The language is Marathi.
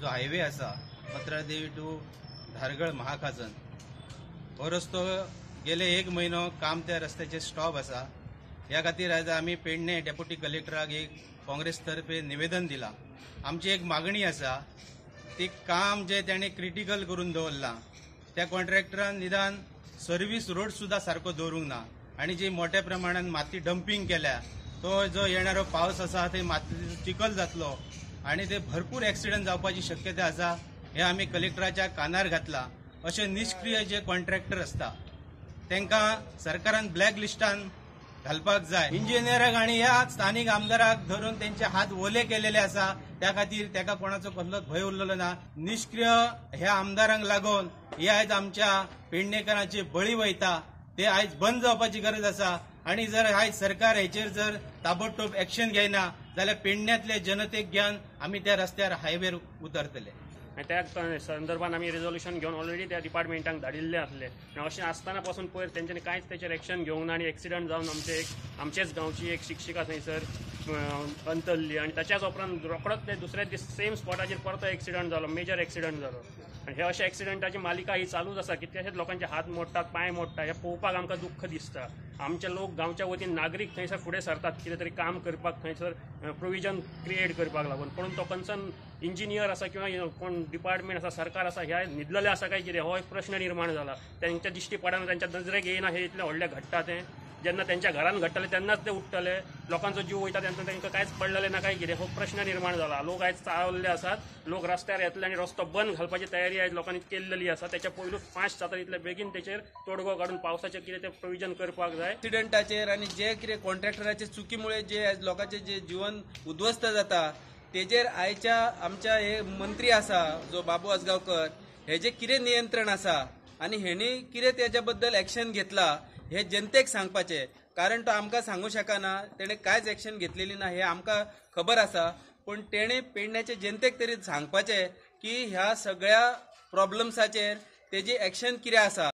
जो हायवे आसा पत्रादेवी टू धारगळ महाखाजन हो रस्तो गेले 1 महिनो काम त्या रस्त्याचे स्टॉप आसा। ह्या खातीर आज आम्ही पेडणे डेप्युटी कलेक्टराक एक काँग्रेस तर्फे निवेदन दिला। आमची एक मागणी आसा ती काम जे त्याने क्रिटिकल करून दवरला त्या कॉन्ट्रॅक्टरान निदान सर्व्हिस रोड सुद्धा सारको दवरूंक ना आणि जी मोठ्या प्रमाणात माती डंपिंग केल्या तो जो येणारो पावस आसा ते माती चिखल जातलो आणि ते भरपूर ॲक्सिडंट जावपाची शक्यता आसा। हे आम्ही कलेक्टराच्या कानार घातला। असे निष्क्रिय जे कॉन्ट्रॅक्टर असता तांकां सरकारान ब्लॅक लिस्टान घालपाक जाय। इंजिनियराक आणि ह्या स्थानिक आमदाराक धरून त्यांचे हात ओले केलेले आसा। त्या खातीर ताका कोणाचो कसलोच भय उरलेलो ना। निष्क्रिय ह्या आमदारांक लागून हे आयज आमच्या पेडणेकरांचे बळी वयता ते आयज बंद जावपाची गरज आसा। आणि जर आयज सरकार हेचेर जर ताबडतोब ॲक्शन घेयना जाल्यार पेडण्यातले जनतेक घेवन आमी त्या रस्त्यार हायवेर उतरतले। त्या संदर्भात आम्ही रेझोल्युशन घेऊन ऑलरेडी त्या डिपार्टमेंटाक धाडिल्ले असले। अशें आसतना पासून पयर तेंच्यांनी कांयच तेचेर ॲक्शन घेवंक ना आणि ॲक्सिडंट जावन आमचेच गांवची एक शिक्षिका थंयसर अंतरली आणि त्याच्याच उपरांत रोखडोच ते दुसऱ्या दीस सेम स्पॉटाचेर परत ॲक्सिडंट जालो, मेजर ॲक्सिडंट जालो। आणि हे अशा ॲक्सिडंटाची मालिका ही चालूच आसा। कितलेशेच लोकांचे हात मोडटात, पांय मोडटा, हे पळोवपाक आमकां दुख्ख दिसता। आमचे लोक गांवच्या वतीन नागरीक थंयसर फुडें सरतात कितें तरी काम करपाक, थंयसर प्रोविजन क्रिएट करपाक लागून, पूण तो कन्सर्न इंजिनियर आसा किंवा कोण डिपार्टमेंट आसा, सरकार आसा, ह्या न्हिदलेले आसा काय कितें हो एक प्रश्न निर्माण जाला। त्यांच्या दिश्टी पडना, त्यांच्या नजरेक येना हे इतले व्हडले घडटा तें। जेन्ना त्यांच्या घरान घडटले तेन्नाच ते उठतले, लोकांचो जीव वयता तेन्ना तांकां कांयच पडलेलें ना काय कितें हो प्रश्न निर्माण जाला। लोक आयज चाळवल्ले आसात, लोक रस्त्यार येतले आणि रस्तो बंद घालपाची तयारी आयज लोकांनी केल्लेली आसा। त्याच्या पयलूच फास्ट जाता तितले बेगीन तेचेर तोडगो काडून पावसाचें कितें तें प्रोविजन करपाक जाय। ॲक्सिडंटाचेर आणि जे कितें कॉन्ट्रॅक्टराच्या चुकीमुळे जे आज लोकांचे जे जीवन उद्ध्वस्त जाता तेजेर आयच्या आमच्या हे मंत्री आसा जो बाबू आसगांवकर हेजे कितें नियंत्रण आसा आणि हेणी कितें त्याच्या बद्दल ॲक्शन घेतला हे जनतेक सांगपाचें। कारण तो आमकां सांगू शकना, तेणे कांयच ॲक्शन घेतलेली ना हे आमकां खबर आसा, पण तेणे पेडण्याचे जनतेक तरी सांगपाचें की ह्या सगळ्या प्रॉब्लेम्साचेर तेजी ॲक्शन कितें आसा।